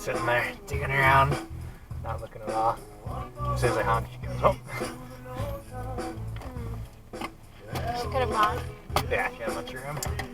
sitting there, digging around, not looking at all. As soon as I honk, she goes, oh. She could have gone. Yeah, she had a bunch of room.